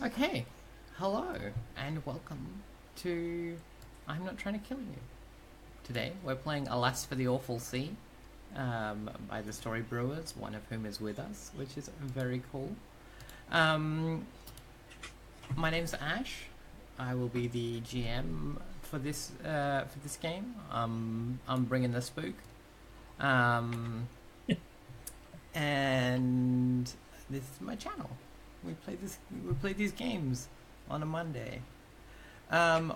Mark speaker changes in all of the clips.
Speaker 1: Okay, hello and welcome to I'm Not Trying to Kill You. Today we're playing Alas for the Awful Sea by the Story Brewers, one of whom is with us, which is very cool. Um, my name's Ash. I will be the GM for this game. I'm bringing the spook, um, and this is my channel. We play these games on a Monday.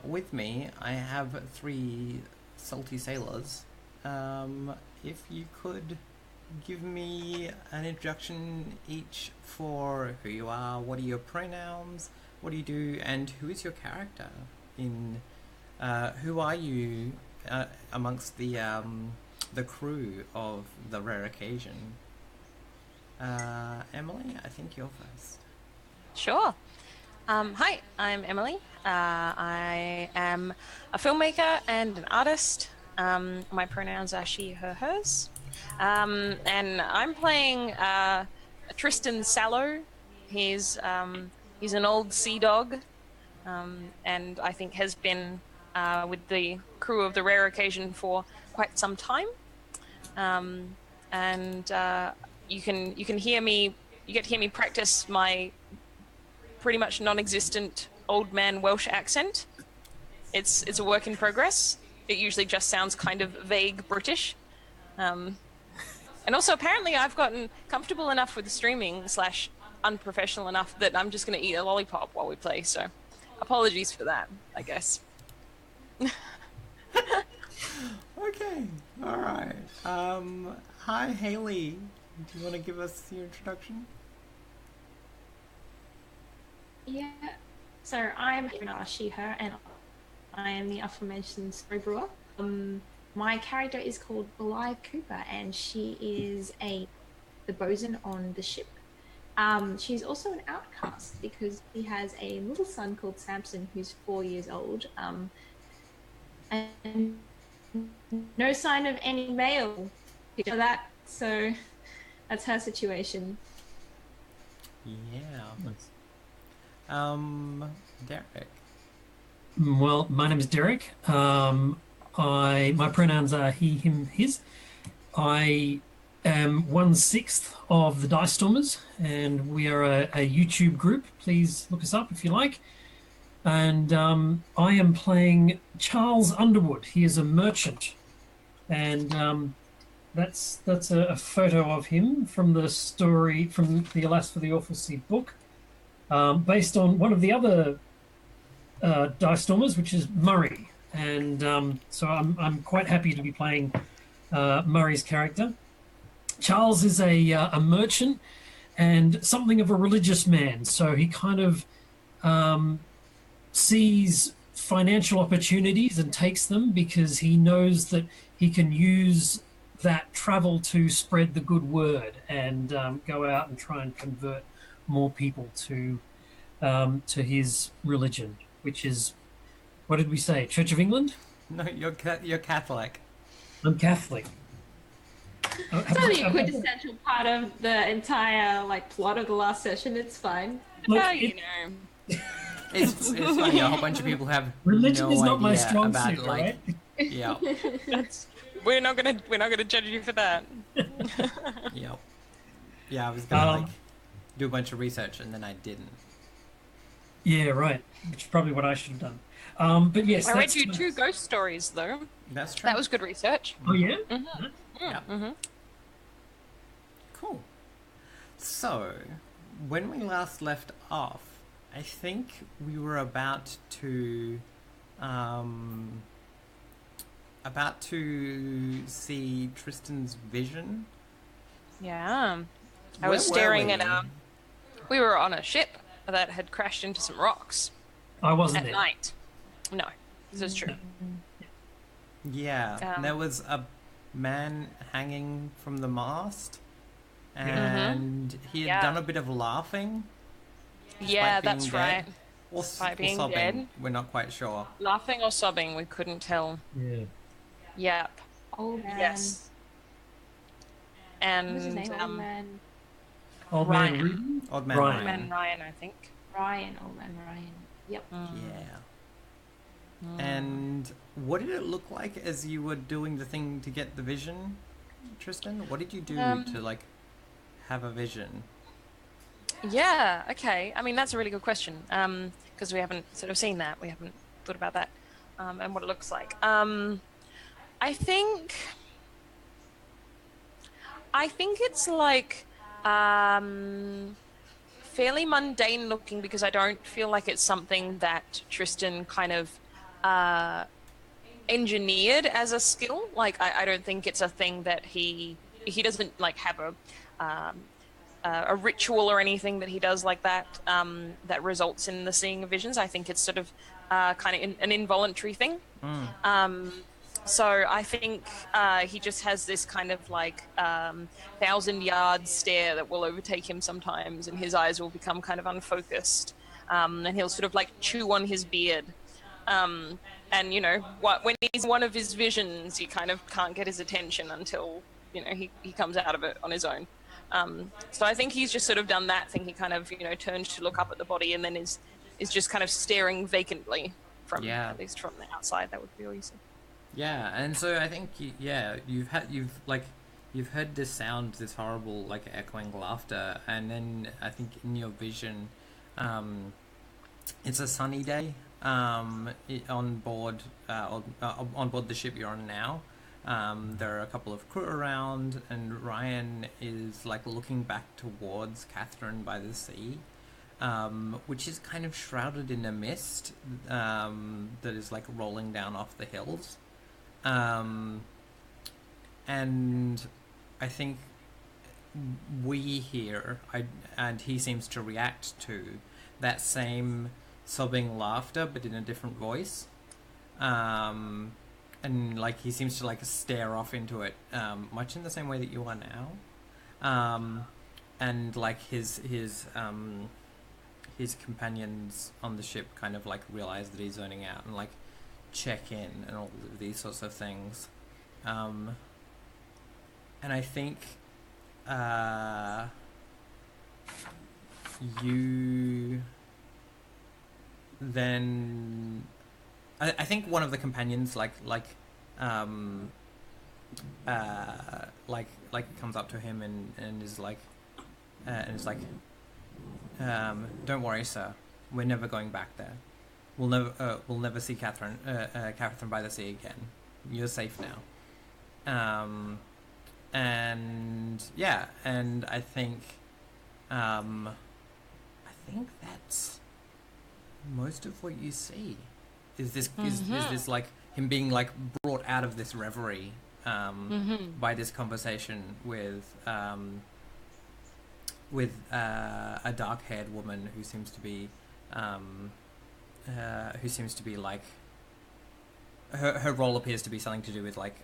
Speaker 1: With me, I have three salty sailors. If you could give me an introduction each for who you are, what are your pronouns, what do you do, and who is your character in? Who are you amongst the crew of the Rare Occasion? Emily, I think you're first.
Speaker 2: Sure. Hi, I'm Emily. I am a filmmaker and an artist. My pronouns are she, her, hers. And I'm playing Tristan Sallow. He's an old sea dog, and I think has been with the crew of the Rare Occasion for quite some time. And you get to hear me practice my pretty much non-existent old man Welsh accent. It's a work in progress. It usually just sounds kind of vague British. And also apparently I've gotten comfortable enough with the streaming / unprofessional enough that I'm just going to eat a lollipop while we play. So apologies for that, I guess.
Speaker 1: Okay, all right. Hi, Haley. Do you want to give us your introduction?
Speaker 3: Yeah, so I'm she, her, and I am the aforementioned story brewer. My character is called Blythe Cooper, and she is the bosun on the ship. She's also an outcast because she has a little son called Samson who's 4 years old. And no sign of any male for that, so that's her situation.
Speaker 1: Yeah.
Speaker 4: Nice.
Speaker 1: Derek.
Speaker 4: Well, my name is Derek. My pronouns are he, him, his. I am 1/6 of the Dice Stormers, and we are a YouTube group. Please look us up if you like. And I am playing Charles Underwood. He is a merchant, and that's a photo of him from the story from the Alas for the Awful Sea book, based on one of the other Dice Stormers, which is Murray. And so I'm quite happy to be playing Murray's character. Charles is a merchant and something of a religious man, so he kind of sees financial opportunities and takes them because he knows that he can use that travel to spread the good word and go out and try and convert more people to his religion, which is, what did we say? Church of England?
Speaker 1: No, you're Catholic.
Speaker 4: I'm Catholic.
Speaker 3: It's only a quintessential part of the entire plot of the last session. It's fine.
Speaker 4: Look,
Speaker 2: You know.
Speaker 1: It's funny. A whole bunch of people have
Speaker 4: religion
Speaker 1: no
Speaker 4: is not my
Speaker 1: idea
Speaker 4: strong
Speaker 1: about
Speaker 4: suit, right?
Speaker 1: Yeah,
Speaker 2: We're not gonna judge you for that.
Speaker 1: yeah, yeah. I was gonna do a bunch of research and then I didn't.
Speaker 4: Yeah, right. Which is probably what I should have done. But yes,
Speaker 2: I read you 2 ghost stories though.
Speaker 1: That's true.
Speaker 2: That was good research.
Speaker 4: Oh yeah.
Speaker 2: Mm-hmm.
Speaker 1: Yeah.
Speaker 2: Mm-hmm.
Speaker 1: Cool. So, when we last left off, I think we were about to see Tristan's vision.
Speaker 2: Yeah. I
Speaker 1: Where
Speaker 2: was
Speaker 1: were
Speaker 2: staring
Speaker 1: we?
Speaker 2: at we were on a ship that had crashed into some rocks
Speaker 4: I wasn't
Speaker 2: at
Speaker 4: there.
Speaker 2: night. No, this is true.
Speaker 1: Yeah, there was a man hanging from the mast, and he had done a bit of laughing.
Speaker 2: Yeah,
Speaker 1: despite being
Speaker 2: that's
Speaker 1: dead.
Speaker 2: right.
Speaker 1: Or,
Speaker 2: Despite
Speaker 1: or
Speaker 2: being
Speaker 1: sobbing.
Speaker 2: dead.
Speaker 1: We're not quite sure.
Speaker 2: Laughing or sobbing, we couldn't tell.
Speaker 4: Yeah.
Speaker 2: Yep.
Speaker 3: Old man.
Speaker 2: Yes.
Speaker 3: What's his
Speaker 2: And
Speaker 3: name? Old man.
Speaker 4: Old
Speaker 2: Ryan.
Speaker 4: man Ruben.
Speaker 1: Old man
Speaker 4: Ryan.
Speaker 1: Ryan.
Speaker 2: Man Ryan, I think.
Speaker 3: Ryan, old man Ryan. Yep.
Speaker 1: Yeah. And what did it look like as you were doing the thing to get the vision, Tristan? What did you do to like have a vision?
Speaker 2: Yeah, okay. I mean, that's a really good question, because we haven't sort of seen that. We haven't thought about that, and what it looks like. I think it's like fairly mundane looking, because I don't feel like it's something that Tristan kind of engineered as a skill. Like, I don't think it's a thing that he doesn't like have a ritual or anything that he does like that that results in the seeing of visions. I think it's sort of kind of an involuntary thing. So I think he just has this kind of like 1,000-yard stare that will overtake him sometimes, and his eyes will become kind of unfocused, and he'll sort of like chew on his beard. And when he's one of his visions, you kind of can't get his attention until he comes out of it on his own. So I think he's just sort of done that thing. He kind of turns to look up at the body, and then is just kind of staring vacantly from at least from the outside. That would be all you see.
Speaker 1: Yeah, and so I think you've heard this sound, this horrible like echoing laughter, and then I think in your vision, it's a sunny day. On board the ship you're on now. There are a couple of crew around, and Ryan is like looking back towards Catherine by the sea, which is kind of shrouded in a mist that is like rolling down off the hills. And I think we hear, and he seems to react to that same sobbing laughter, but in a different voice. And like he seems to like stare off into it, much in the same way that you are now. And like his companions on the ship kind of like realize that he's zoning out and like check in and all of these sorts of things. And I think you then I think one of the companions like comes up to him and is like don't worry, sir, we're never going back there. We'll never see Catherine by the sea again. You're safe now. And yeah, and I think that's most of what you see. Is this like him being like brought out of this reverie by this conversation with a dark-haired woman who seems to be like her role appears to be something to do with like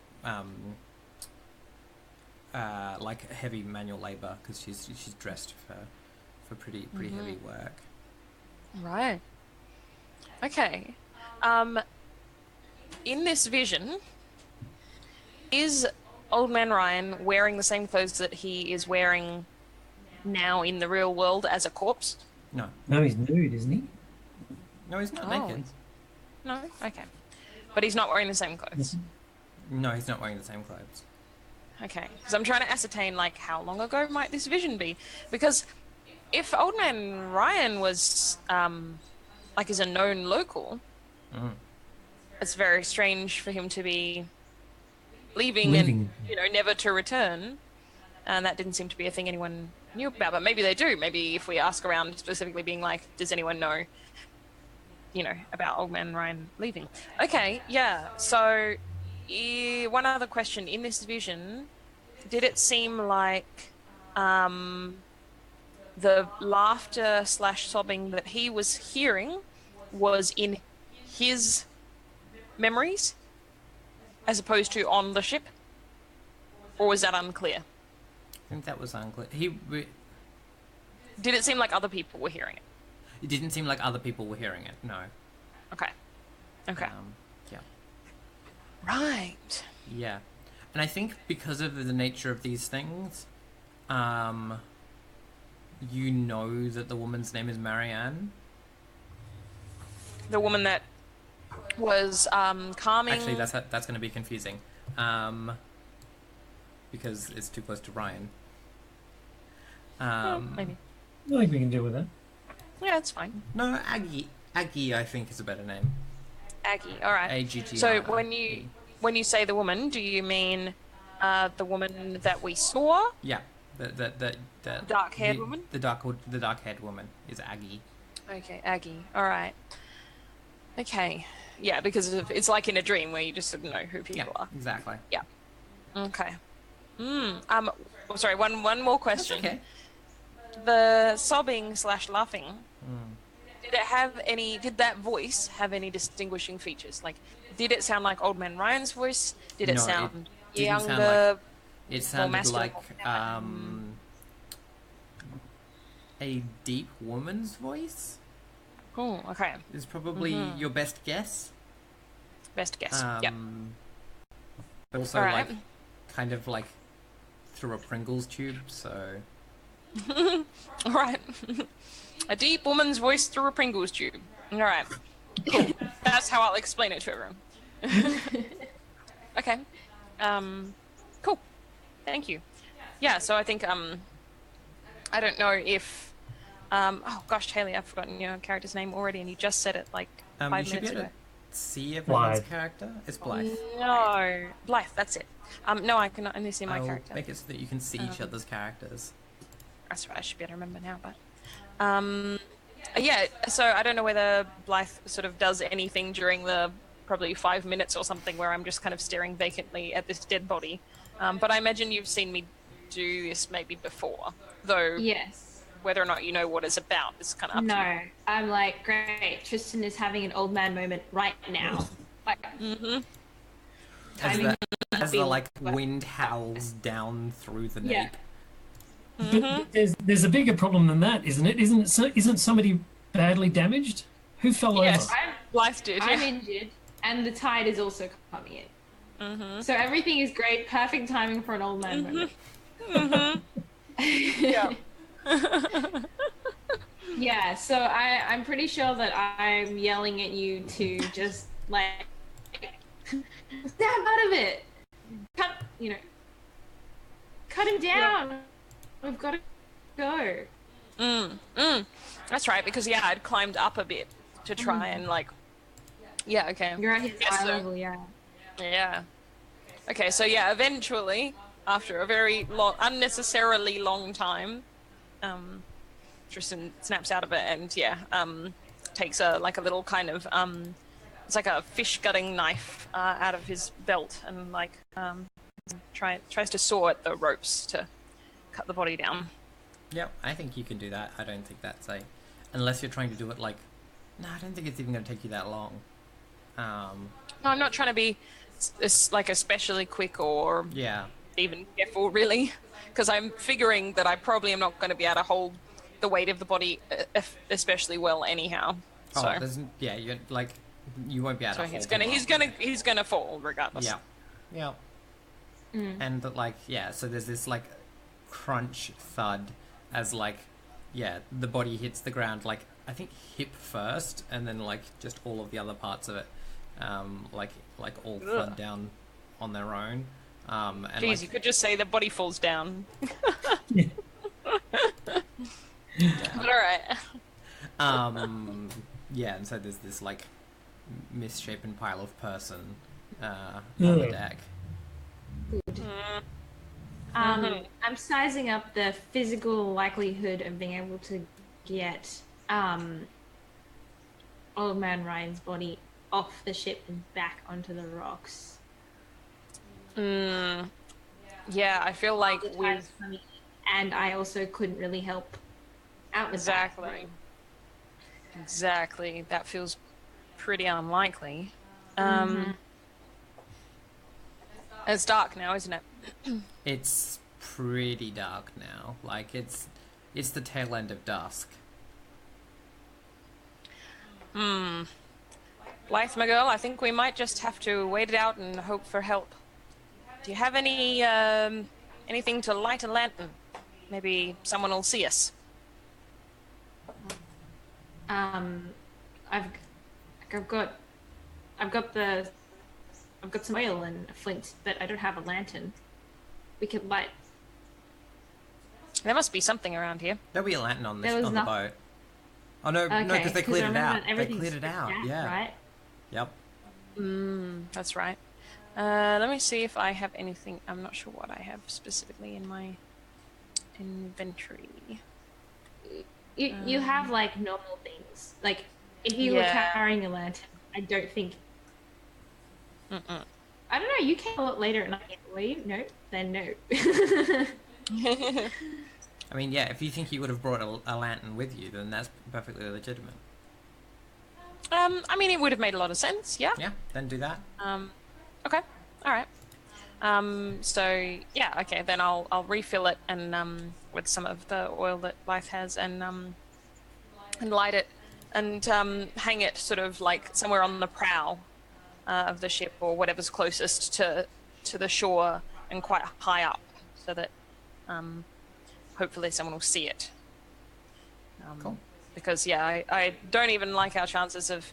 Speaker 1: heavy manual labor, because she's dressed for pretty heavy work.
Speaker 2: Right. Okay. In this vision, is Old Man Ryan wearing the same clothes that he is wearing now in the real world as a corpse?
Speaker 1: No,
Speaker 4: he's nude, isn't he?
Speaker 1: no, he's not naked.
Speaker 2: No? Okay. But he's not wearing the same clothes?
Speaker 1: No, he's not wearing the same clothes.
Speaker 2: Okay. Because I'm trying to ascertain, like, how long ago might this vision be? Because if Old Man Ryan was, is a known local, it's very strange for him to be leaving and, never to return. And that didn't seem to be a thing anyone knew about, but maybe they do. Maybe if we ask around specifically being like, does anyone know, about Old Man Ryan leaving? Okay, yeah. So one other question. In this vision, did it seem like the laughter / sobbing that he was hearing was in his memories as opposed to on the ship? Or was that unclear?
Speaker 1: I think that was unclear.
Speaker 2: Did it seem like other people were hearing it?
Speaker 1: It didn't seem like other people were hearing it, no.
Speaker 2: Okay.
Speaker 1: Yeah.
Speaker 2: Right.
Speaker 1: Yeah. And I think because of the nature of these things, you know that the woman's name is Marianne.
Speaker 2: The woman that was calming.
Speaker 1: Actually, that's going to be confusing, because it's too close to Ryan.
Speaker 2: Maybe.
Speaker 4: I think we can deal with that.
Speaker 2: Yeah, it's fine.
Speaker 1: No, Aggie. Aggie, I think, is a better name.
Speaker 2: Aggie. All right.
Speaker 1: A-G-G-I.
Speaker 2: So when you say the woman, do you mean the woman that we saw?
Speaker 1: Yeah, the
Speaker 2: Dark-haired woman?
Speaker 1: The dark-haired woman is Aggie.
Speaker 2: Okay, Aggie. All right. Okay. Yeah, because it's like in a dream where you just sort of know who people are.
Speaker 1: Exactly.
Speaker 2: Yeah. Okay. Sorry. One more question.
Speaker 1: That's okay.
Speaker 2: The sobbing / laughing. Did that voice have any distinguishing features? Like, did it sound like Old Man Ryan's voice? Did it
Speaker 1: No,
Speaker 2: sound
Speaker 1: it didn't sound
Speaker 2: younger?
Speaker 1: It sounded
Speaker 2: masculine,
Speaker 1: like a deep woman's voice.
Speaker 2: Oh, okay.
Speaker 1: Is probably your best guess.
Speaker 2: Best guess. Yep.
Speaker 1: But also,
Speaker 2: All right.
Speaker 1: like, kind of like through a Pringles tube, so...
Speaker 2: All right. A deep woman's voice through a Pringles tube. All right. Cool. That's how I'll explain it to everyone. Okay. Cool. Thank you. Yeah, so I think, I don't know if, oh gosh, Haley, I've forgotten your character's name already, and you just said it like 5
Speaker 1: you should
Speaker 2: minutes
Speaker 1: be able
Speaker 2: ago.
Speaker 1: to see everyone's
Speaker 4: Blythe.
Speaker 1: character. It's Blythe.
Speaker 2: No. Blythe, that's it. No, I can only see my
Speaker 1: I'll
Speaker 2: character.
Speaker 1: make it so that you can see each other's characters.
Speaker 2: That's right, I should be able to remember now, but... yeah, so I don't know whether Blythe sort of does anything during the probably 5 minutes or something where I'm just kind of staring vacantly at this dead body. But I imagine you've seen me do this maybe before, though
Speaker 3: Yes.
Speaker 2: whether or not you know what it's about is kind of up to you.
Speaker 3: No. I'm like, great. Tristan is having an old man moment right now. Like,
Speaker 1: As the like wind howls down through the
Speaker 3: Yeah.
Speaker 1: nape.
Speaker 4: But there's a bigger problem than that, isn't it? Isn't somebody badly damaged? Who fell
Speaker 2: Yes,
Speaker 4: over?
Speaker 2: Blythe did.
Speaker 3: I'm injured, and the tide is also coming in. So everything is great. Perfect timing for an old man moment.
Speaker 2: Yeah.
Speaker 3: Yeah, so I'm pretty sure that I'm yelling at you to just like snap out of it. Cut him down. We've got to go.
Speaker 2: That's right, because yeah, I'd climbed up a bit to try and like, yeah, okay.
Speaker 3: You're at his
Speaker 2: Yes,
Speaker 3: eye
Speaker 2: sir.
Speaker 3: level, yeah.
Speaker 2: Yeah. Okay, so yeah, eventually, after a very long, unnecessarily long time, Tristan snaps out of it and takes a little kind of it's like a fish gutting knife out of his belt and like tries to saw at the ropes to cut the body down.
Speaker 1: Yeah, I think you can do that. I don't think that's unless you're trying to do it like, no, I don't think it's even going to take you that long.
Speaker 2: No, I'm not trying to be like especially quick or
Speaker 1: Yeah.
Speaker 2: even careful, really, because I'm figuring that I probably am not going to be able to hold the weight of the body especially well anyhow.
Speaker 1: Oh,
Speaker 2: So,
Speaker 1: you're like, you won't be able to hold
Speaker 2: he's gonna fall regardless.
Speaker 1: Yeah. Yeah. And like, yeah, so there's this like crunch thud as like, yeah, the body hits the ground, like I think hip first, and then like just all of the other parts of it, like all thud down on their own. And
Speaker 2: Jeez,
Speaker 1: like,
Speaker 2: you could just say the body falls down. But all right.
Speaker 1: yeah, and so there's this like misshapen pile of person on the deck.
Speaker 3: I'm sizing up the physical likelihood of being able to get Old Man Ryan's body off the ship and back onto the rocks.
Speaker 2: Yeah, I feel like
Speaker 3: The tide's
Speaker 2: with
Speaker 3: coming in, and I also couldn't really help out with that.
Speaker 2: exactly that feels pretty unlikely. It's dark now, isn't it?
Speaker 1: It's pretty dark now. Like it's the tail end of dusk.
Speaker 2: Blythe, my girl, I think we might just have to wait it out and hope for help. Do you have any anything to light a lantern? Maybe someone will see us.
Speaker 3: I've I've got I've got the I've got some oil and a flint, but I don't have a lantern. We could light.
Speaker 2: There must be something around here.
Speaker 1: There'll be a lantern on
Speaker 3: There was
Speaker 1: the
Speaker 3: nothing.
Speaker 1: boat. Oh no, no, because they cleared it out. They cleared it out. Yeah.
Speaker 3: Right.
Speaker 1: Yep.
Speaker 2: That's right. Let me see if I have anything. I'm not sure what I have specifically in my inventory.
Speaker 3: You have like normal things. Like if you were carrying a lantern, I don't think. I don't know. You came a lot later at night. Were you? No. Then no.
Speaker 1: I mean, yeah. If you think you would have brought a lantern with you, then that's perfectly legitimate.
Speaker 2: I mean, it would have made a lot of sense. Yeah.
Speaker 1: Yeah. Then do that.
Speaker 2: Okay. All right. So yeah. Okay. Then I'll refill it and with some of the oil that Life has and light it and hang it sort of like somewhere on the prow of the ship or whatever's closest to the shore and quite high up, so that hopefully someone will see it.
Speaker 1: Cool.
Speaker 2: Because yeah, I don't even like our chances of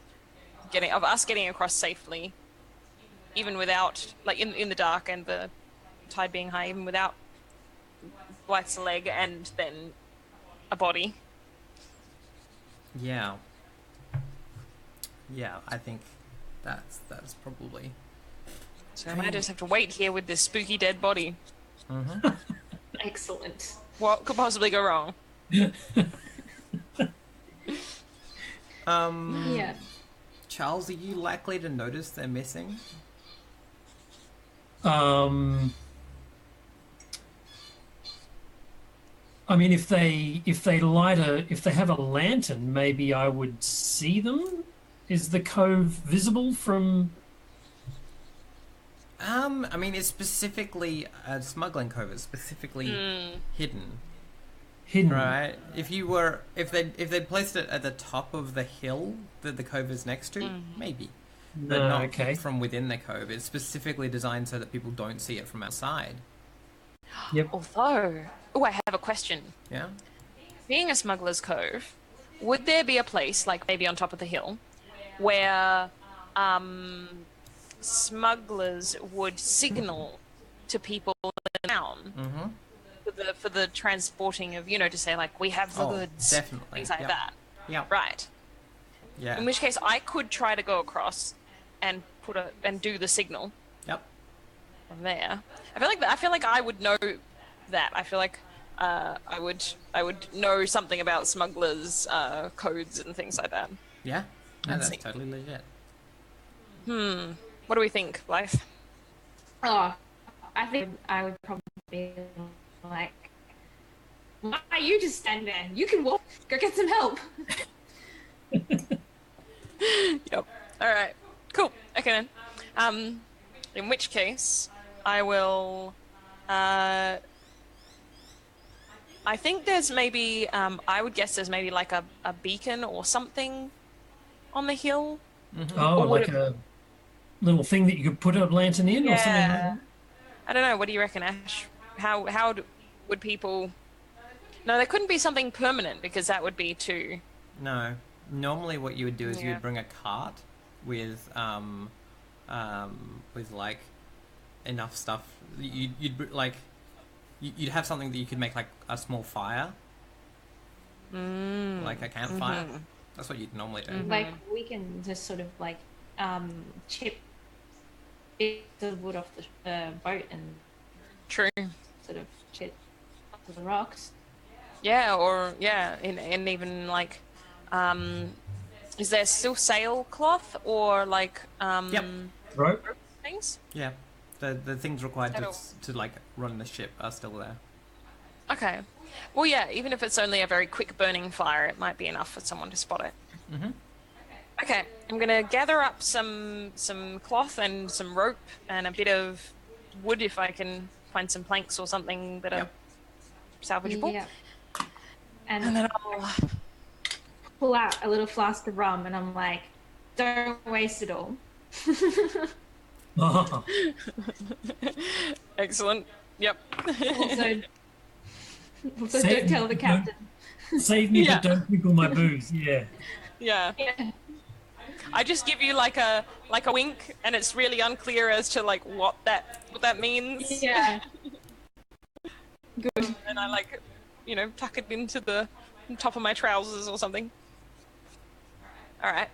Speaker 2: us getting across safely, even without like in the dark and the tide being high, even without Blythe's leg and then a body.
Speaker 1: Yeah. Yeah, I think that's probably.
Speaker 2: So I might just have to wait here with this spooky dead body.
Speaker 1: Mm-hmm.
Speaker 3: Excellent.
Speaker 2: What could possibly go wrong?
Speaker 3: Yeah.
Speaker 1: Charles, are you likely to notice they're missing?
Speaker 4: I mean, if they have a lantern, maybe I would see them. Is the cove visible from?
Speaker 1: I mean, it's specifically a smuggling cove. It's specifically hidden.
Speaker 4: Hidden.
Speaker 1: Right. If they'd placed it at the top of the hill that the cove is next to, maybe. But
Speaker 4: No,
Speaker 1: not
Speaker 4: okay.
Speaker 1: from within the cove. It's specifically designed so that people don't see it from outside.
Speaker 4: Yep.
Speaker 2: Although, I have a question.
Speaker 1: Yeah.
Speaker 2: Being a smuggler's cove, would there be a place, like maybe on top of the hill, where smugglers would signal to people in the town for the transporting of, to say like, we have the goods,
Speaker 1: definitely.
Speaker 2: things like that.
Speaker 1: Yeah.
Speaker 2: Right.
Speaker 1: Yeah.
Speaker 2: In which case, I could try to go across and do the signal.
Speaker 1: Yep.
Speaker 2: From there. I feel like I would know that. I feel like I would know something about smugglers' codes and things like that.
Speaker 1: Yeah. No, that's totally legit.
Speaker 2: What do we think, Blythe?
Speaker 3: Oh, I think I would probably be like, why you just stand there? You can walk. Go get some help.
Speaker 2: Yep. All right. Cool. Okay then. In which case, I will. I think there's maybe. I would guess there's maybe like a beacon or something on the hill.
Speaker 4: Oh,
Speaker 2: Or
Speaker 4: like a little thing that you could put a lantern in, or something like that.
Speaker 2: I don't know. What do you reckon, Ash? Would people? No, there couldn't be something permanent because that would be too.
Speaker 1: No. Normally, what you would do is you would bring a cart with like enough stuff. You'd have something that you could make like a small fire, like a campfire. That's what you'd normally do.
Speaker 3: Like we can just sort of like chip bits of wood off the boat and
Speaker 2: True.
Speaker 3: sort of chip onto the rocks.
Speaker 2: Yeah, and even like, is there still sailcloth or like
Speaker 4: Rope.
Speaker 2: things?
Speaker 1: Yeah. The things required to like run the ship are still there.
Speaker 2: Okay. Well, yeah. Even if it's only a very quick burning fire, it might be enough for someone to spot it. Okay. I'm gonna gather up some cloth and some rope and a bit of wood if I can find some planks or something that are salvageable.
Speaker 3: Yeah.
Speaker 2: And then I'll
Speaker 3: pull out a little flask of rum, and I'm like, don't waste it all.
Speaker 4: Oh,
Speaker 2: Excellent. Yep.
Speaker 3: Also don't tell the captain.
Speaker 4: Save me, but don't twinkle my booze. Yeah.
Speaker 2: Yeah.
Speaker 3: Yeah.
Speaker 2: I just give you like a wink, and it's really unclear as to like what that means.
Speaker 3: Yeah. Good.
Speaker 2: And I like, tuck it into the top of my trousers or something. All right.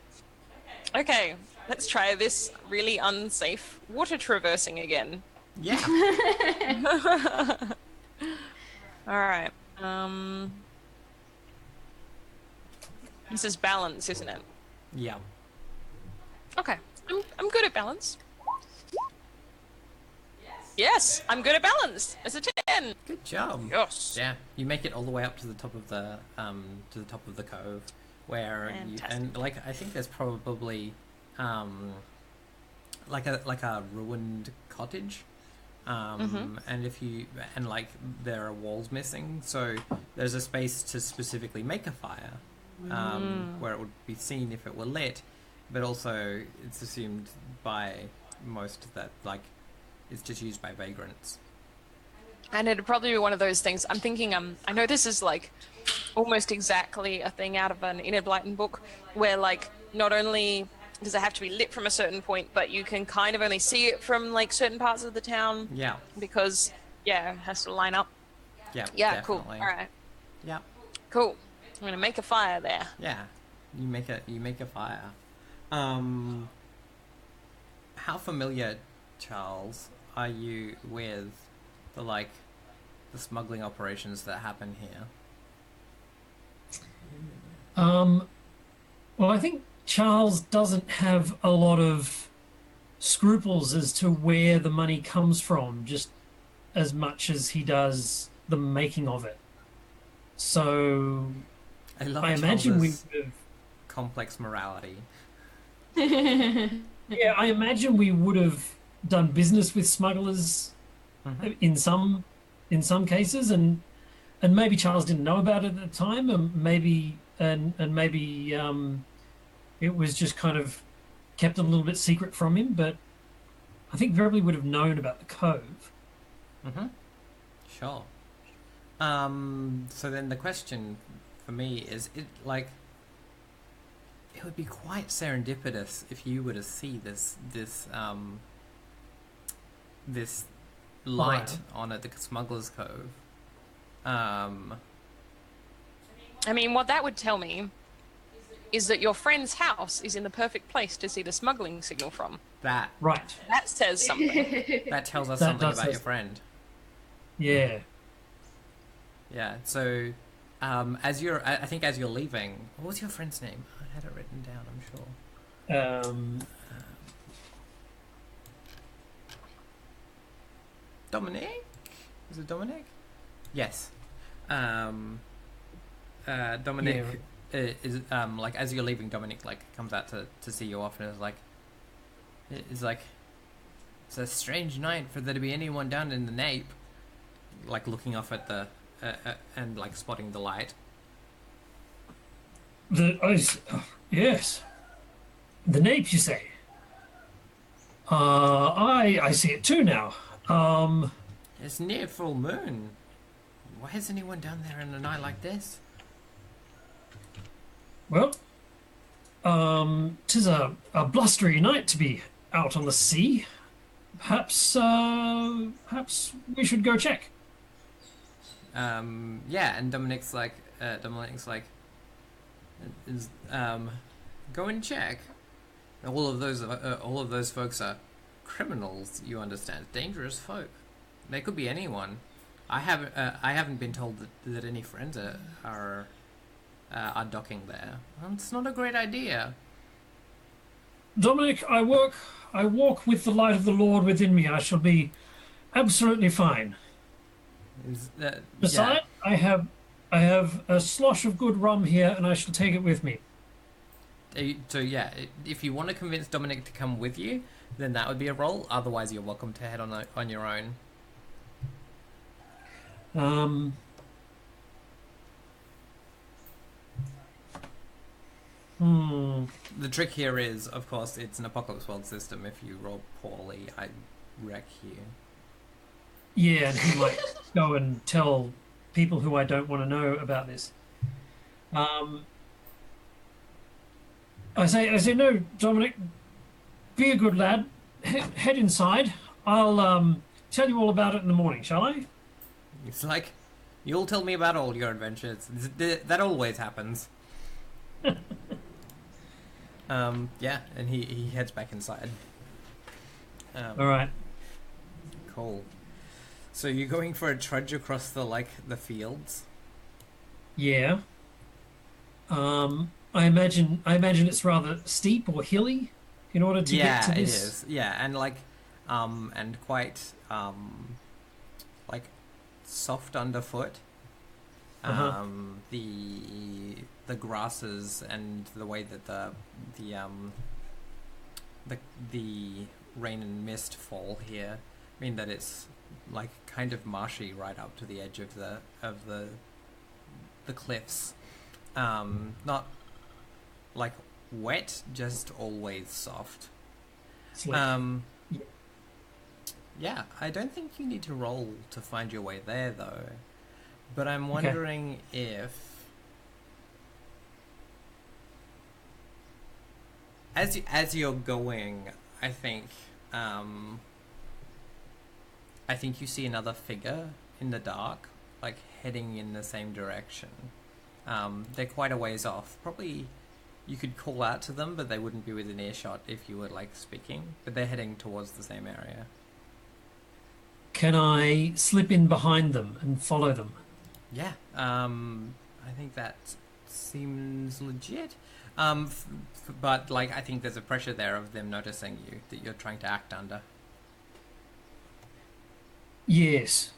Speaker 2: Okay, let's try this really unsafe water traversing again.
Speaker 1: Yeah.
Speaker 2: All right. This is balance, isn't it?
Speaker 1: Yeah.
Speaker 2: Okay. I'm good at balance. Yes, I'm good at balance. It's a 10.
Speaker 1: Good job.
Speaker 2: Yes.
Speaker 1: Yeah, you make it all the way up to the top of the cove, where
Speaker 2: Fantastic.
Speaker 1: I think there's probably like a ruined cottage, and there are walls missing, so there's a space to specifically make a fire, where it would be seen if it were lit, but also it's assumed by most that it's just used by vagrants.
Speaker 2: And it'd probably be one of those things. I'm thinking, I know this is like almost exactly a thing out of an Enid Blyton book, where like not only does it have to be lit from a certain point, but you can kind of only see it from like certain parts of the town.
Speaker 1: Yeah.
Speaker 2: Because it has to line up.
Speaker 1: Yeah.
Speaker 2: Yeah.
Speaker 1: Definitely.
Speaker 2: Cool. All right.
Speaker 1: Yeah.
Speaker 2: Cool. I'm gonna make a fire there.
Speaker 1: Yeah. You make a fire. How familiar, Charles, are you with the smuggling operations that happen here?
Speaker 4: Well, I think Charles doesn't have a lot of scruples as to where the money comes from, just as much as he does the making of it. So I imagine we
Speaker 1: Charles's
Speaker 4: would have,
Speaker 1: complex morality.
Speaker 4: yeah, I imagine we would have done business with smugglers in some cases, and maybe Charles didn't know about it at the time, and maybe it was just kind of kept a little bit secret from him. But I think Verily would have known about the cove.
Speaker 1: Sure. So then the question for me is, it would be quite serendipitous if you were to see this light
Speaker 4: Right.
Speaker 1: on at the Smuggler's Cove.
Speaker 2: I mean, what that would tell me is that your friend's house is in the perfect place to see the smuggling signal from.
Speaker 1: That
Speaker 4: Right.
Speaker 2: That says something.
Speaker 1: that tells us
Speaker 4: That
Speaker 1: something
Speaker 4: does
Speaker 1: about your
Speaker 4: say-
Speaker 1: friend.
Speaker 4: Yeah.
Speaker 1: Yeah. So, I think as you're leaving, what was your friend's name? I had it written down, I'm sure. Dominic? Is it Dominic? Yes. Dominic is as you're leaving, Dominic comes out to see you off and is like, it's a strange night for there to be anyone down in the Nape. Looking off at the and spotting the light.
Speaker 4: Yes. The nape, you say? I see it too now.
Speaker 1: It's near full moon. Why is anyone down there in a night like this?
Speaker 4: Well, 'tis a blustery night to be out on the sea. Perhaps we should go check.
Speaker 1: Yeah, and Dominic's like, go and check. All of those folks are criminals. You understand, dangerous folk. They could be anyone. I haven't been told that any friends are docking there. It's not a great idea.
Speaker 4: Dominic, I walk with the light of the Lord within me. I shall be absolutely fine. Besides, I have a slosh of good rum here, and I shall take it with me.
Speaker 1: So yeah, if you want to convince Dominic to come with you, then that would be a roll. Otherwise, you're welcome to head on your own. The trick here is, of course, it's an Apocalypse World system. If you roll poorly, I wreck you.
Speaker 4: Yeah, and he might go and tell people who I don't want to know about this. I say, no, Dominic, be a good lad. Head inside. I'll tell you all about it in the morning, shall I?
Speaker 1: It's like, you'll tell me about all your adventures. That always happens. Yeah, and he heads back inside.
Speaker 4: All right.
Speaker 1: Cool. So you're going for a trudge across the fields?
Speaker 4: Yeah. I imagine it's rather steep or hilly in order to get to
Speaker 1: Yeah, it
Speaker 4: this.
Speaker 1: is. Yeah, and quite like soft underfoot.
Speaker 4: Uh-huh.
Speaker 1: The grasses and the way that the rain and mist fall here mean that it's like kind of marshy right up to the edge of the cliffs. Not like wet, just always soft.
Speaker 4: Slick. Yeah.
Speaker 1: Yeah, I don't think you need to roll to find your way there though. But I'm
Speaker 4: Okay.
Speaker 1: wondering if as you're going, I think I think you see another figure in the dark, like heading in the same direction. They're quite a ways off. Probably you could call out to them, but they wouldn't be within earshot if you were like speaking. But they're heading towards the same area.
Speaker 4: Can I slip in behind them and follow them?
Speaker 1: Yeah, I think that seems legit. But like, I think there's a pressure there of them noticing you that you're trying to act under.
Speaker 4: Yes.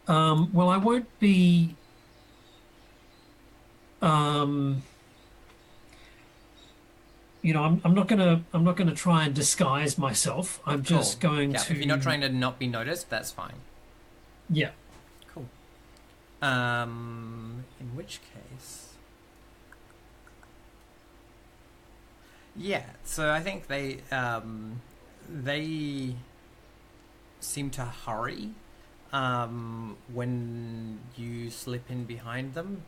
Speaker 4: Well, I won't be. Um, I'm not gonna try and disguise myself. I'm
Speaker 1: Cool.
Speaker 4: just going
Speaker 1: Yeah,
Speaker 4: to.
Speaker 1: if you're not trying to not be noticed, that's fine.
Speaker 4: Yeah.
Speaker 1: Cool. In which case, yeah. So I think they seem to hurry. When you slip in behind them,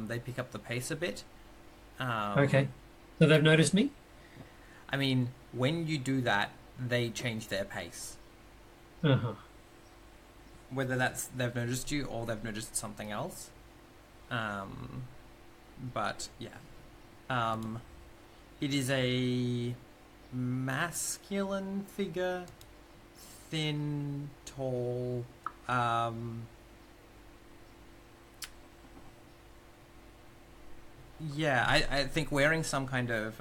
Speaker 1: they pick up the pace a bit.
Speaker 4: Okay. So they've noticed me.
Speaker 1: I mean, when you do that, they change their pace.
Speaker 4: Uh-huh.
Speaker 1: Whether that's they've noticed you or they've noticed something else. But yeah. It is a masculine figure, thin, tall. Yeah, I think wearing some kind of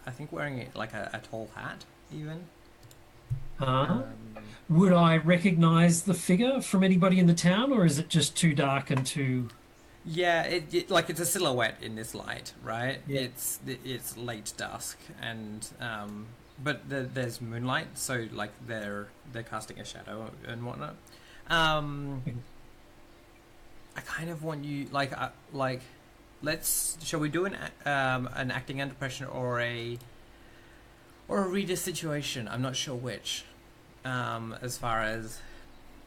Speaker 1: I think wearing like a tall hat even.
Speaker 4: Uh-huh.
Speaker 1: Um,
Speaker 4: Would I recognize the figure from anybody in the town, or is it just too dark and too?
Speaker 1: Yeah, like it's a silhouette in this light, right?
Speaker 4: Yeah.
Speaker 1: It's late dusk, and but there's moonlight, so like they're casting a shadow and whatnot. Um, I kind of want you like shall we do an acting under pressure or a read a situation? I'm not sure which. As far as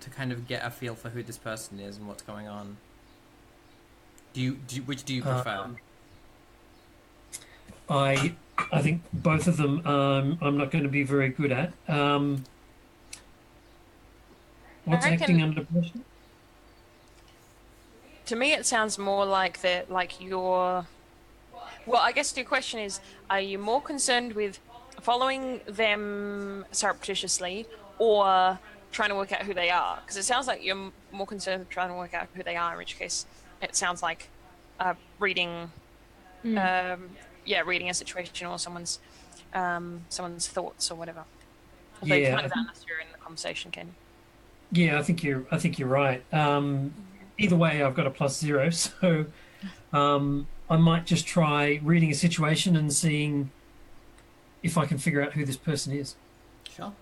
Speaker 1: to kind of get a feel for who this person is and what's going on. Which do you prefer?
Speaker 4: I think both of them I'm not going to be very good at. What's
Speaker 2: I
Speaker 4: acting
Speaker 2: reckon,
Speaker 4: under pressure?
Speaker 2: to me, it sounds more like that, like you're. Well, I guess your question is: are you more concerned with following them surreptitiously, or trying to work out who they are? Because it sounds like you're more concerned with trying to work out who they are. In which case, it sounds like reading, reading a situation or someone's thoughts or whatever. Although you
Speaker 4: Yeah,
Speaker 2: kind of unless you're in the conversation, can you?
Speaker 4: yeah, I think you're right. Either way, I've got a +0, so I might just try reading a situation and seeing if I can figure out who this person is.
Speaker 1: Sure.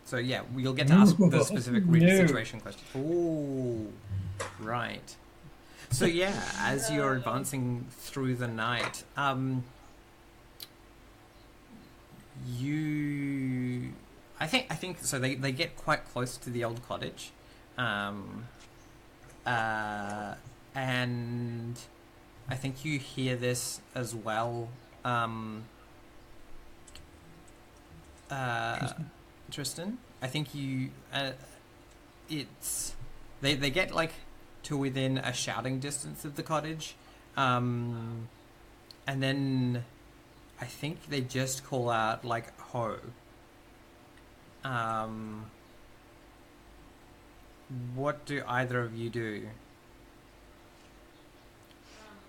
Speaker 1: So yeah, you'll get to ask the specific read
Speaker 4: No.
Speaker 1: situation question. Ooh, right. So yeah, as you're advancing through the night, you, I think so. They get quite close to the old cottage, and I think you hear this as well. Tristan, I think you. It's they get like to within a shouting distance of the cottage, and then I think they just call out like "ho." What do either of you do?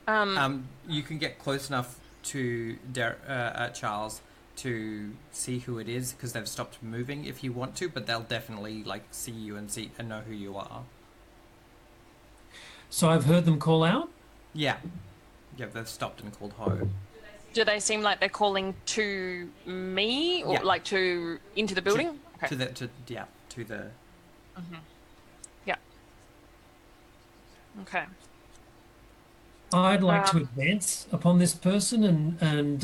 Speaker 1: You can get close enough to Charles to see who it is because they've stopped moving if you want to, but they'll definitely like see you and know who you are.
Speaker 4: So I've heard them call out.
Speaker 1: Yeah, they've stopped and called ho.
Speaker 2: Do they seem like they're calling to me or
Speaker 1: Yeah.
Speaker 2: like to into the building?
Speaker 1: To the.
Speaker 2: Yeah. Okay.
Speaker 4: I'd like to advance upon this person and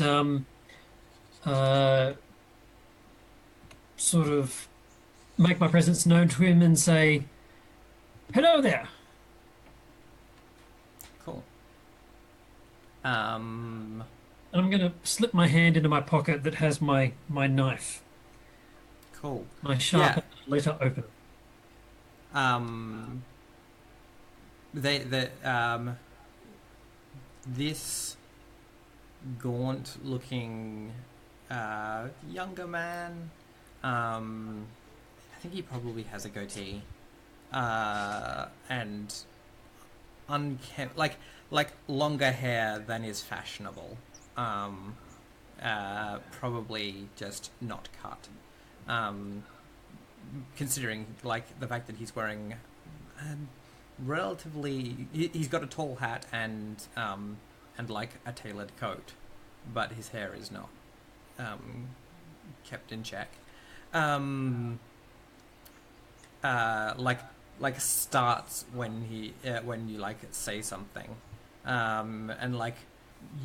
Speaker 4: sort of make my presence known to him and say, "Hello there."
Speaker 1: Cool.
Speaker 4: And I'm going to slip my hand into my pocket that has my knife,
Speaker 1: Cool.
Speaker 4: my sharp letter opener.
Speaker 1: This gaunt-looking younger man. I think he probably has a goatee, and unkempt, like longer hair than is fashionable. Probably just not cut. Considering like the fact that he's wearing relatively, he's got a tall hat and like a tailored coat, but his hair is not kept in check. Like starts when you like say something, and like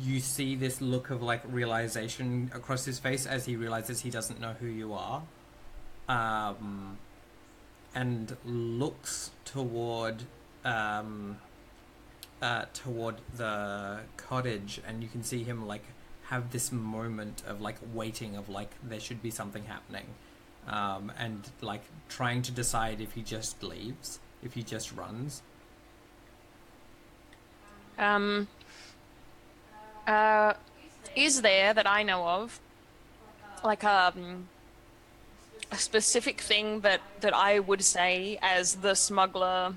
Speaker 1: you see this look of like realization across his face as he realizes he doesn't know who you are, and looks toward the cottage, and you can see him like have this moment of like waiting, of like there should be something happening, and like trying to decide if he just leaves, if he just runs.
Speaker 2: Is there, that I know of, like a specific thing that I would say as the smuggler,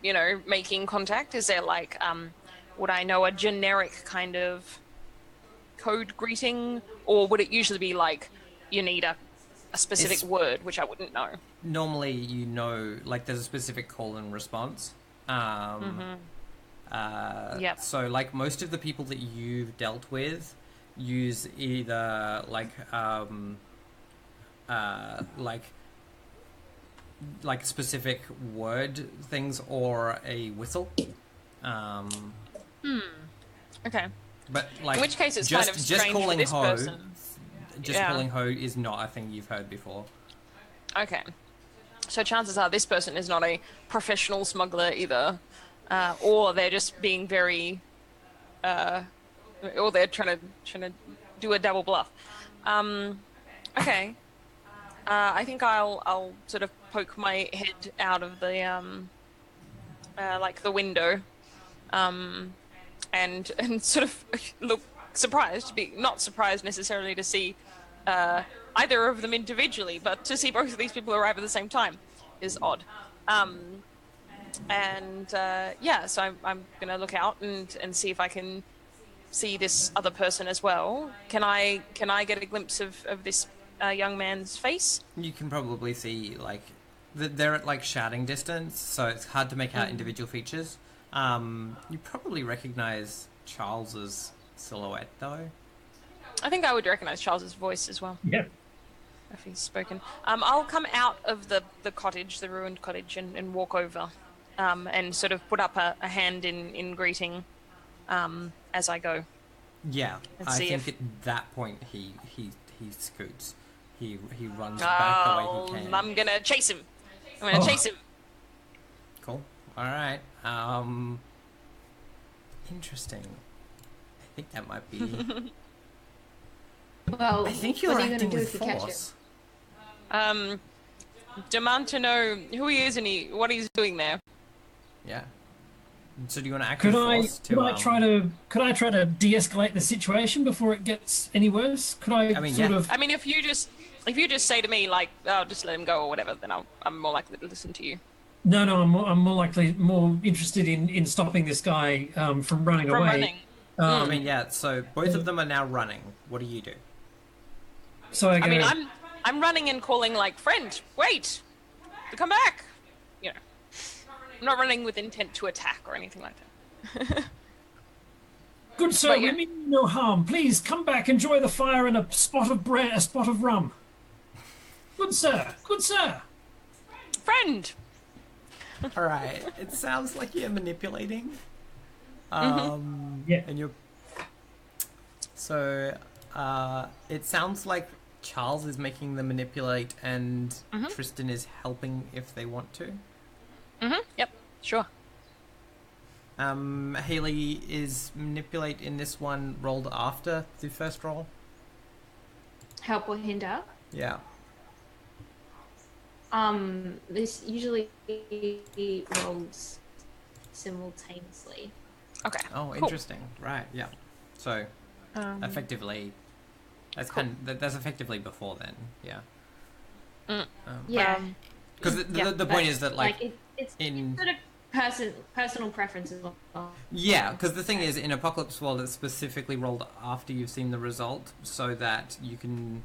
Speaker 2: making contact? Is there like, would I know a generic kind of code greeting, or would it usually be like you need a specific word, which I wouldn't know?
Speaker 1: Normally, like there's a specific call and response.
Speaker 2: Yep.
Speaker 1: So like most of the people that you've dealt with use either like specific word things or a whistle.
Speaker 2: Okay.
Speaker 1: But like
Speaker 2: In which case it's
Speaker 1: just
Speaker 2: kind of strange
Speaker 1: calling
Speaker 2: for this
Speaker 1: ho,
Speaker 2: person.
Speaker 1: calling ho is not a thing you've heard before.
Speaker 2: Okay. So chances are this person is not a professional smuggler either, or they're just being very, or they're trying to do a double bluff. Okay. I think I'll sort of poke my head out of the like the window, and sort of look surprised, not surprised necessarily to see either of them individually, but to see both of these people arrive at the same time is odd. So I'm gonna look out and see if I can see this other person as well. Can I get a glimpse of this young man's face?
Speaker 1: You can probably see like they're at like shouting distance, so it's hard to make out individual features. You probably recognize Charles's silhouette though.
Speaker 2: I think I would recognize Charles's voice as well.
Speaker 4: Yeah.
Speaker 2: If he's spoken. I'll come out of the cottage, the ruined cottage, and walk over, and sort of put up a hand in greeting, as I go.
Speaker 1: Yeah,
Speaker 2: And
Speaker 1: I
Speaker 2: see
Speaker 1: think
Speaker 2: if-
Speaker 1: at that point he scoots. He runs back the way he can.
Speaker 2: I'm gonna chase him. I'm gonna chase him.
Speaker 1: Cool. All right. Interesting. I think that might be.
Speaker 3: Well,
Speaker 1: I think you're
Speaker 3: what are you
Speaker 1: acting
Speaker 3: going to do
Speaker 1: with
Speaker 3: if you catch
Speaker 1: force.
Speaker 2: Demand to know who he is and what he's doing there.
Speaker 1: Yeah. So do you want to act
Speaker 4: Could
Speaker 1: with
Speaker 4: I
Speaker 1: force
Speaker 4: could I try to de-escalate the situation before it gets any worse? Could I,
Speaker 1: I mean,
Speaker 4: sort
Speaker 1: yeah.
Speaker 4: of?
Speaker 2: I mean, if you just say to me like, "Oh, just let him go" or whatever, then I'm more likely to listen to you.
Speaker 4: No, I'm more interested in stopping this guy from running
Speaker 2: From
Speaker 4: away.
Speaker 2: running.
Speaker 1: I mean, yeah. So both of them are now running. What do you do?
Speaker 4: So I go.
Speaker 2: I mean, I'm running and calling like, "Friend, wait, come back." You know, I'm not running with intent to attack or anything like that.
Speaker 4: Good sir,
Speaker 2: But yeah.
Speaker 4: we mean you no harm. Please come back, enjoy the fire and a spot of rum. Good sir, good sir.
Speaker 2: Friend.
Speaker 1: All right. It sounds like you're manipulating.
Speaker 4: Yeah.
Speaker 1: And you're. So, it sounds like Charles is making them manipulate, and Tristan is helping if they want to.
Speaker 2: Yep. Sure.
Speaker 1: Haley, is manipulate in this one rolled after the first roll?
Speaker 3: Help or hinder.
Speaker 1: Yeah.
Speaker 3: This usually rolls simultaneously.
Speaker 2: Okay.
Speaker 1: Oh,
Speaker 2: cool.
Speaker 1: interesting. Right. Yeah. So, effectively, that's that's effectively before then. Yeah.
Speaker 3: Yeah.
Speaker 1: Because the point is that
Speaker 3: it's
Speaker 1: in
Speaker 3: sort of personal preference as well.
Speaker 1: yeah, because the thing is, in Apocalypse World, it's specifically rolled after you've seen the result, so that you can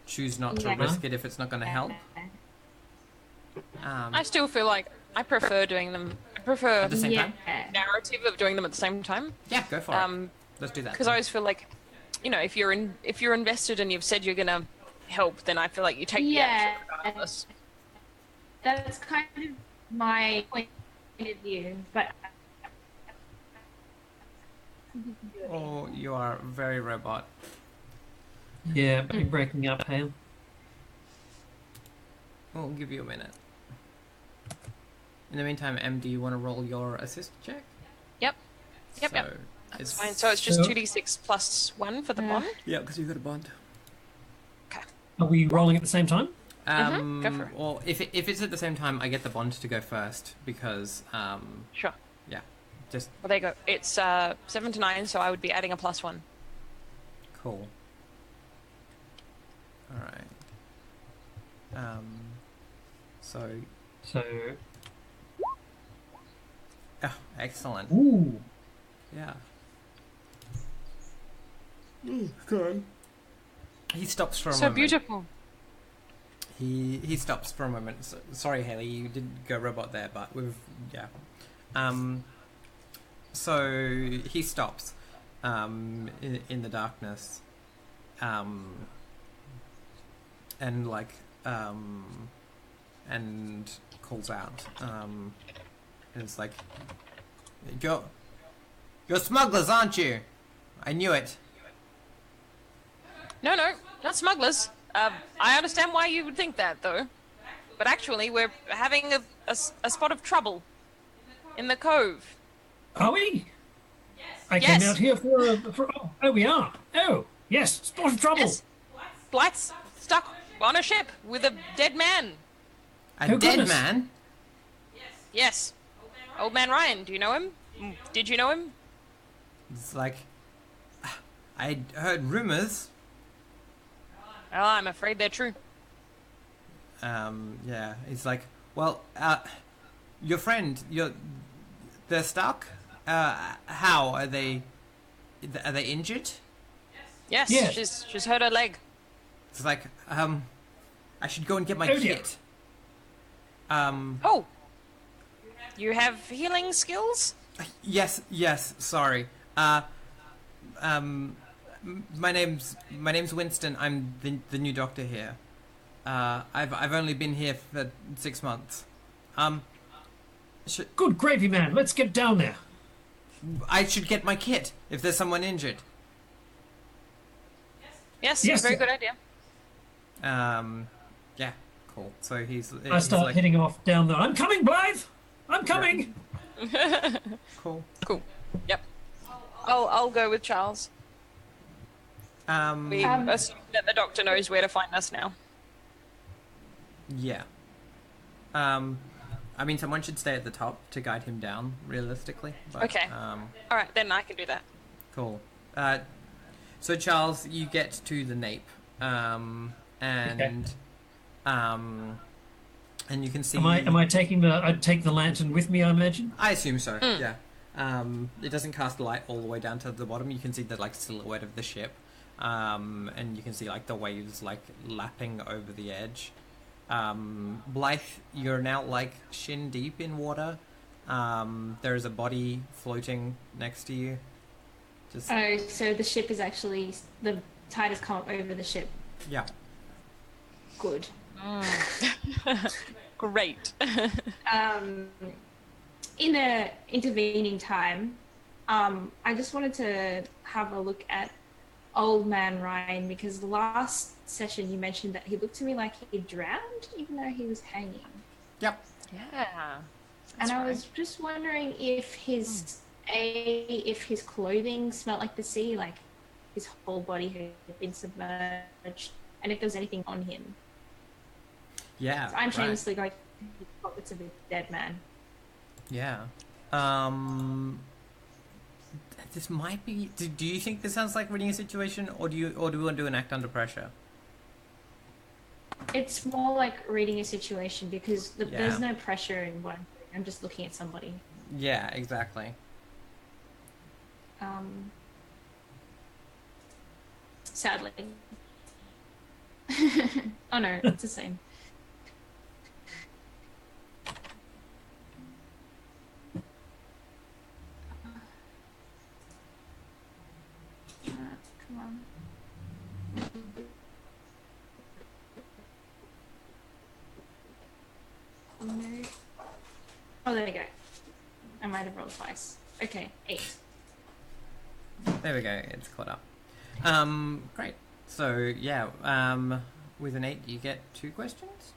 Speaker 1: choose not to
Speaker 3: Yeah.
Speaker 1: risk it if it's not going to help.
Speaker 2: I still feel like I prefer doing them. I prefer
Speaker 1: At the same time.
Speaker 2: narrative of doing them at the same time.
Speaker 1: Yeah, go for it. Let's do that.
Speaker 2: Because I always feel like, if you're invested and you've said you're gonna help, then I feel like you take the action regardless.
Speaker 3: That's kind of my point of view, but
Speaker 1: Oh, you are very robot.
Speaker 4: Yeah, breaking up, Hale.
Speaker 1: We'll give you a minute. In the meantime, Em, do you want to roll your assist check?
Speaker 2: Yep.
Speaker 1: So
Speaker 2: That's fine. So it's just
Speaker 4: So-
Speaker 2: 2d6 plus 1 for the bond.
Speaker 1: Yeah, because you've got a bond.
Speaker 2: Okay.
Speaker 4: Are we rolling at the same time?
Speaker 2: Go for it.
Speaker 1: Or if it's at the same time, I get the bond to go first because
Speaker 2: Sure.
Speaker 1: yeah, just
Speaker 2: Well, there you go. It's 7 to 9, so I would be adding a plus 1.
Speaker 1: cool. All right. So oh, excellent.
Speaker 4: Ooh.
Speaker 1: Yeah. Good. He stops for a
Speaker 2: So
Speaker 1: moment.
Speaker 2: beautiful.
Speaker 1: He stops for a moment. Sorry, Haley, you did go robot there, but we've yeah. So he stops, in the darkness, and and calls out, and it's like, you're smugglers, aren't you? I knew it.
Speaker 2: No, not smugglers. I understand why you would think that, though. But actually, we're having a spot of trouble in the cove.
Speaker 4: Are we? I
Speaker 2: Yes.
Speaker 4: came out here for oh, we are. Oh, yes, spot of trouble.
Speaker 2: Yes. Blight's stuck on a ship with a dead man.
Speaker 1: A
Speaker 4: Oh,
Speaker 1: dead
Speaker 4: goodness.
Speaker 1: man?
Speaker 2: Yes. Old man Ryan, do you know him? Did you know him?
Speaker 1: It's like, I heard rumors.
Speaker 2: Well, I'm afraid they're true.
Speaker 1: Yeah, it's like, well, your friend, they're stuck? How? Are they injured?
Speaker 2: Yes,
Speaker 4: Yes.
Speaker 2: she's hurt her leg.
Speaker 1: It's like, I should go and get my
Speaker 4: Oh, dear.
Speaker 1: kit.
Speaker 2: Oh. You have healing skills?
Speaker 1: Yes, sorry. My name's Winston. I'm the new doctor here. I've only been here for 6 months.
Speaker 4: Good gravy, man. Let's get down there.
Speaker 1: I should get my kit if there's someone injured.
Speaker 2: Yes,
Speaker 4: Yes,
Speaker 2: very
Speaker 4: sir.
Speaker 2: good idea.
Speaker 1: Yeah, cool. So he's
Speaker 4: I start
Speaker 1: like,
Speaker 4: heading off down there. I'm coming, Blythe. I'm coming.
Speaker 1: cool.
Speaker 2: Cool. Yep. I'll go with Charles. We assume that the doctor knows where to find us now.
Speaker 1: Yeah. I mean, someone should stay at the top to guide him down, realistically. But,
Speaker 2: Okay. All right, then I can do that.
Speaker 1: Cool. So Charles, you get to the nape, and you can see.
Speaker 4: Am I taking the? I'd take the lantern with me, I imagine.
Speaker 1: I assume so. Yeah. It doesn't cast light all the way down to the bottom. You can see the like silhouette of the ship, and you can see like the waves like lapping over the edge. Blythe, you're now like shin deep in water. There is a body floating next to you. Just
Speaker 3: Oh, so the ship is actually, the tide has come up over the ship.
Speaker 1: yeah.
Speaker 3: Good.
Speaker 2: Great.
Speaker 3: In a intervening time, I just wanted to have a look at Old Man Ryan, because the last session you mentioned that he looked to me like he drowned even though he was hanging.
Speaker 1: Yep.
Speaker 2: Yeah.
Speaker 3: And I was just wondering if his clothing smelled like the sea, like his whole body had been submerged, and if there was anything on him.
Speaker 1: Yeah.
Speaker 3: So I'm shamelessly going to pockets of a dead man.
Speaker 1: Yeah. This might be. Do you think this sounds like reading a situation, or do we want to do an act under pressure?
Speaker 3: It's more like reading a situation, because
Speaker 1: Yeah.
Speaker 3: there's no pressure in what I'm doing. I'm just looking at somebody.
Speaker 1: Yeah, exactly.
Speaker 3: Sadly. Oh no, it's the same. Come on. No. Oh, there we go. I might have rolled twice. Okay, 8.
Speaker 1: There we go. It's caught up. Great. So yeah, with an 8, you get 2 questions.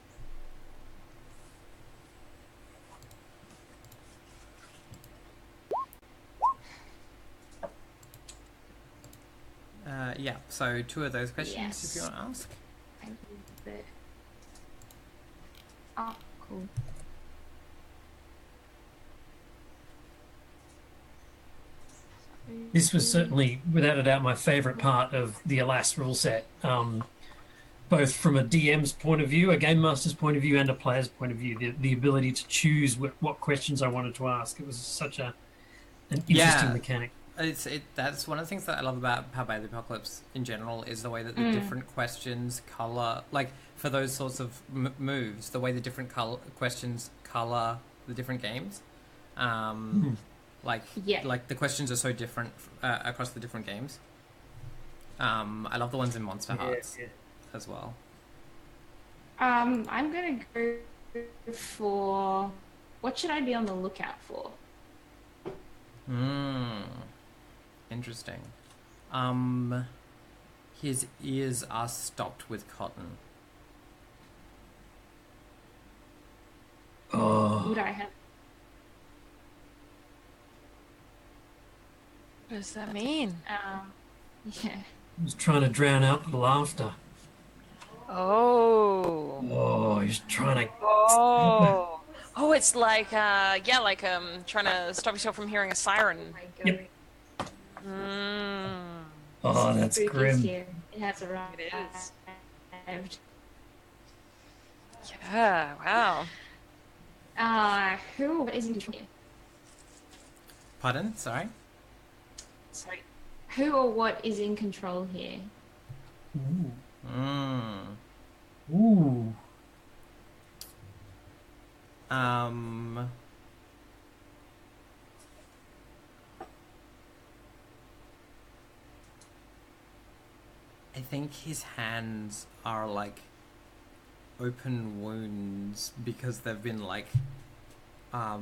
Speaker 1: Yeah. So 2 of those questions, if you want to ask.
Speaker 3: Oh, cool.
Speaker 4: This was certainly, without a doubt, my favourite part of the Alas rule set, both from a DM's point of view, a game master's point of view, and a player's point of view. The ability to choose what questions I wanted to ask. It was such an interesting mechanic.
Speaker 1: That's one of the things that I love about Powered by the Apocalypse in general, is the way that the different questions color, like for those sorts of moves, the way the different questions color the different games. Like the questions are so different across the different games. I love the ones in Monster Hearts as well.
Speaker 3: I'm gonna go for, what should I be on the lookout for?
Speaker 1: Interesting. His ears are stopped with cotton.
Speaker 4: Oh,
Speaker 3: Would I have?
Speaker 2: What does that mean?
Speaker 3: Yeah.
Speaker 4: he was trying to drown out the laughter.
Speaker 2: Oh.
Speaker 4: Oh, he's trying to.
Speaker 2: Oh. Oh, it's like trying to stop yourself from hearing a siren.
Speaker 4: Yep.
Speaker 2: Mm.
Speaker 4: Oh, that's
Speaker 3: Spooky's
Speaker 4: grim.
Speaker 3: here. It has arrived.
Speaker 2: It is. Yeah. Wow.
Speaker 3: Who is in control here?
Speaker 1: Pardon? Sorry?
Speaker 3: Sorry. Who or what is in control here?
Speaker 4: Ooh.
Speaker 1: I think his hands are like open wounds because they've been like I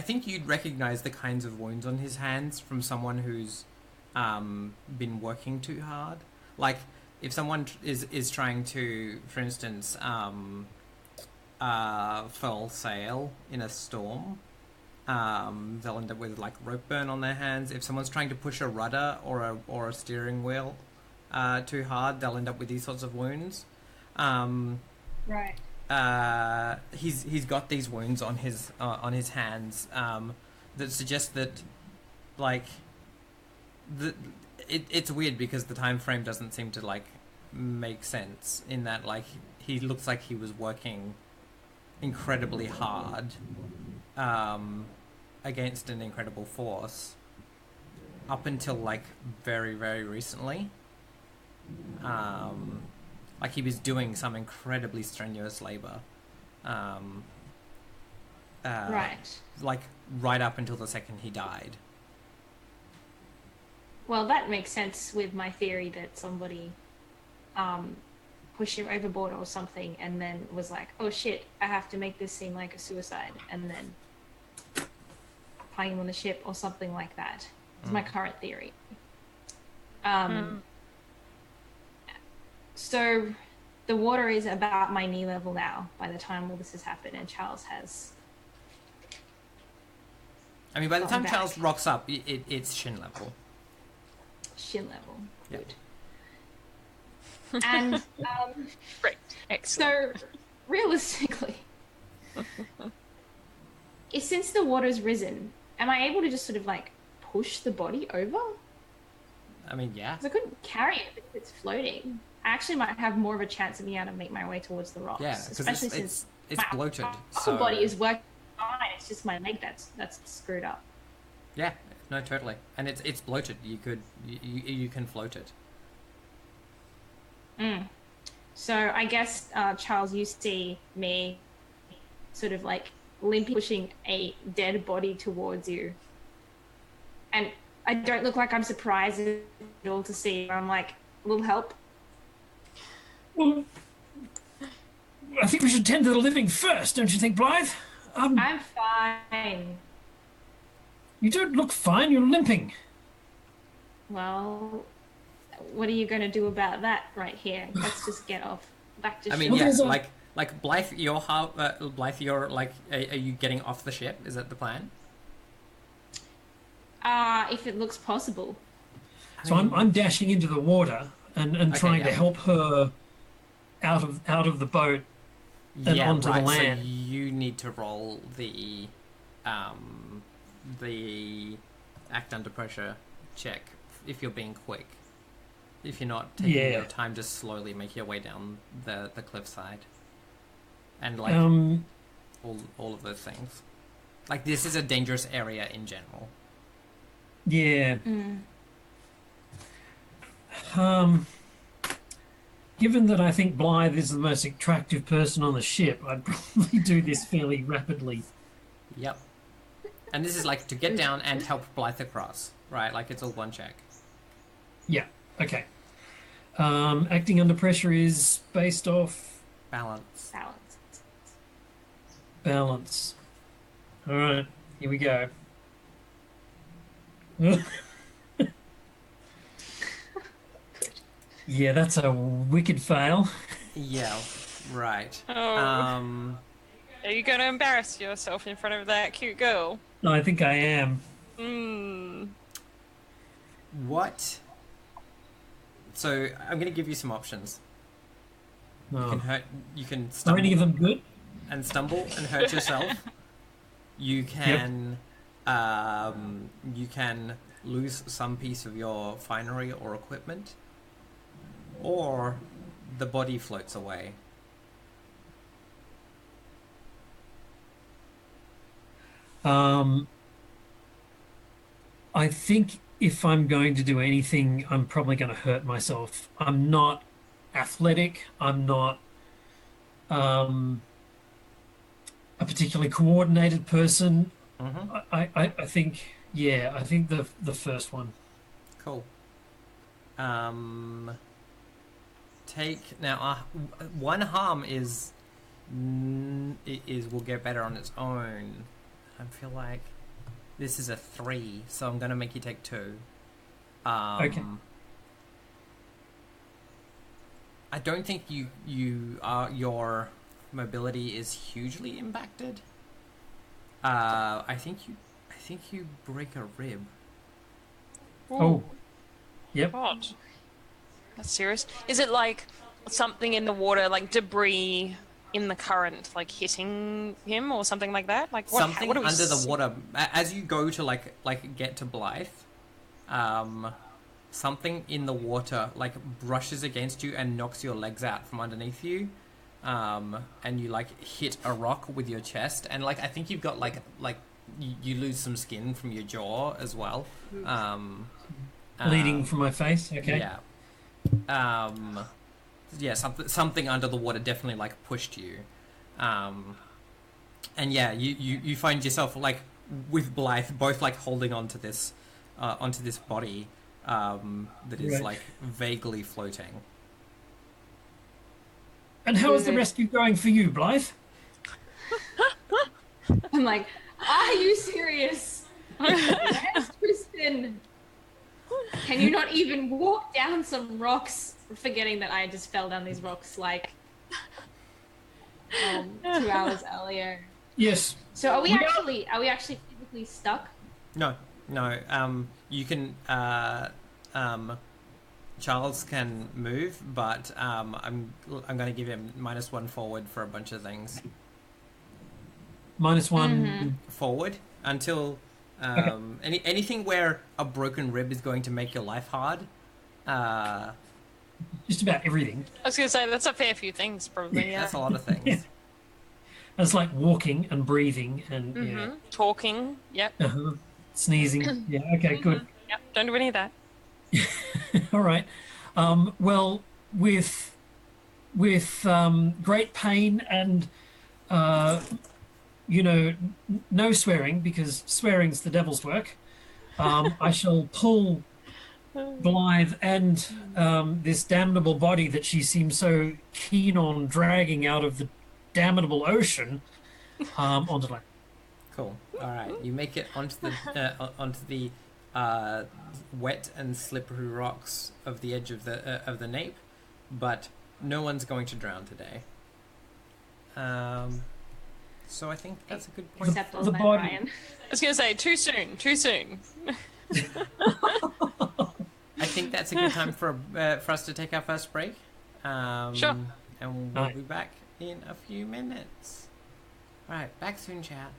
Speaker 1: think you'd recognize the kinds of wounds on his hands from someone who's been working too hard. Like if someone is trying to, for instance, furl sail in a storm, They'll end up with like rope burn on their hands. If someone's trying to push a rudder or a steering wheel too hard, they'll end up with these sorts of wounds.
Speaker 3: Right.
Speaker 1: He's got these wounds on his hands that suggest that like it's weird because the time frame doesn't seem to like make sense in that like he looks like he was working incredibly hard against an incredible force up until like very, very recently. Like he was doing some incredibly strenuous labor.
Speaker 3: Right.
Speaker 1: Like right up until the second he died.
Speaker 3: Well, that makes sense with my theory that somebody pushed him overboard or something and then was like, oh shit, I have to make this seem like a suicide, and then hung him on the ship or something like that. It's my current theory. So the water is about my knee level now by the time all this has happened, and Charles has...
Speaker 1: I mean, by the time
Speaker 3: back.
Speaker 1: Charles rocks up, it's shin level.
Speaker 3: Shin level.
Speaker 1: Yep.
Speaker 3: Good. And
Speaker 2: Great. Excellent.
Speaker 3: so realistically, since the water's risen, am I able to just sort of like push the body over?
Speaker 1: I mean, yeah.
Speaker 3: Because I couldn't carry it because it's floating. I actually might have more of a chance of being able to make my way towards the rocks.
Speaker 1: Yeah, because
Speaker 3: especially
Speaker 1: it's
Speaker 3: since
Speaker 1: it's
Speaker 3: my
Speaker 1: bloated.
Speaker 3: upper
Speaker 1: So
Speaker 3: body is working fine. It's just my leg that's screwed up.
Speaker 1: yeah, no, totally, and it's bloated. You can float it.
Speaker 3: So I guess Charles, you see me sort of like limply pushing a dead body towards you, and I don't look like I'm surprised at all to see. I'm like, a little help.
Speaker 4: Well, I think we should tend to the living first, don't you think, Blythe?
Speaker 3: I'm fine.
Speaker 4: You don't look fine. You're limping.
Speaker 3: Well, what are you going to do about that right here? Let's just get off. Back to
Speaker 1: I mean,
Speaker 3: shore.
Speaker 1: yeah,
Speaker 4: there's a-
Speaker 1: like Blythe, Blythe, you're like, are you getting off the ship? Is that the plan?
Speaker 3: If it looks possible.
Speaker 4: So I'm dashing into the water and trying
Speaker 1: yeah.
Speaker 4: to help her out of the boat and onto the land.
Speaker 1: So you need to roll the act under pressure check if you're being quick. If you're not taking
Speaker 4: Yeah.
Speaker 1: your time, just slowly make your way down the cliffside, and like all of those things. Like this is a dangerous area in general.
Speaker 4: Yeah. Given that I think Blythe is the most attractive person on the ship, I'd probably do this fairly rapidly.
Speaker 1: Yep. And this is like to get down and help Blythe across, right? Like it's all one check.
Speaker 4: Yeah. Okay. Acting under pressure is based off
Speaker 1: Balance.
Speaker 4: balance. All right. Here we go. Yeah, that's a wicked fail.
Speaker 1: Yeah. Right.
Speaker 2: Oh. Are you going to embarrass yourself in front of that cute girl?
Speaker 4: I think I am.
Speaker 1: What? So I'm going to give you some options.
Speaker 4: Oh.
Speaker 1: You can
Speaker 4: Are
Speaker 1: stumble
Speaker 4: any of them good?
Speaker 1: and stumble and hurt yourself. You can, you can lose some piece of your finery or equipment, or the body floats away.
Speaker 4: I think if I'm going to do anything, I'm probably going to hurt myself. I'm not athletic. I'm not a particularly coordinated person.
Speaker 1: Mm-hmm.
Speaker 4: I think, yeah, I think the first one.
Speaker 1: Cool. Take now. One harm is will get better on its own. I feel like this is a 3, so I'm gonna make you take 2.
Speaker 4: Okay.
Speaker 1: I don't think your mobility is hugely impacted. I think you break a rib.
Speaker 4: Oh, yep.
Speaker 2: God. That's serious. Is it like something in the water, like debris in the current, like hitting him or something like that? Like what?
Speaker 1: Something
Speaker 2: What do we
Speaker 1: under the
Speaker 2: see?
Speaker 1: water as you go to like get to Blythe. Something in the water like brushes against you and knocks your legs out from underneath you. And you like hit a rock with your chest, and like I think you've got like you lose some skin from your jaw as well.
Speaker 4: Bleeding from my face. Okay.
Speaker 1: Yeah. Yeah, something under the water definitely like pushed you. And yeah, you find yourself like with Blythe both like holding onto this body that is
Speaker 4: Right.
Speaker 1: like vaguely floating.
Speaker 4: And how is the rescue going for you, Blythe?
Speaker 3: I'm like, are you serious? Where's Tristan? Can you not even walk down some rocks? Forgetting that I just fell down these rocks like 2 hours earlier.
Speaker 4: Yes.
Speaker 3: So are we
Speaker 4: We are-
Speaker 3: actually physically stuck?
Speaker 1: No. You can. Charles can move, but I'm going to give him -1 forward for a bunch of things.
Speaker 4: -1.
Speaker 1: Forward until anything where a broken rib is going to make your life hard.
Speaker 4: Just about everything.
Speaker 2: I was gonna say that's a fair few things, probably. Yeah.
Speaker 1: That's a lot of things.
Speaker 4: Yeah. It's like walking and breathing and
Speaker 2: Talking. Yep.
Speaker 4: sneezing. Yeah. Okay. Good.
Speaker 2: Yep. Don't do any of that.
Speaker 4: All right. Well, with great pain and no swearing because swearing's the devil's work. I shall pull Blythe and this damnable body that she seems so keen on dragging out of the damnable ocean onto land.
Speaker 1: Cool. All right. You make it onto the wet and slippery rocks of the edge of the nape, but no one's going to drown today. So I think that's a good point.
Speaker 3: Except
Speaker 4: the
Speaker 3: old man
Speaker 4: body-
Speaker 3: Ryan.
Speaker 2: I was gonna say too soon. Too soon.
Speaker 1: I think that's a good time for us to take our first break.
Speaker 2: Sure.
Speaker 1: And we'll be back in a few minutes. All right. Back soon, chat.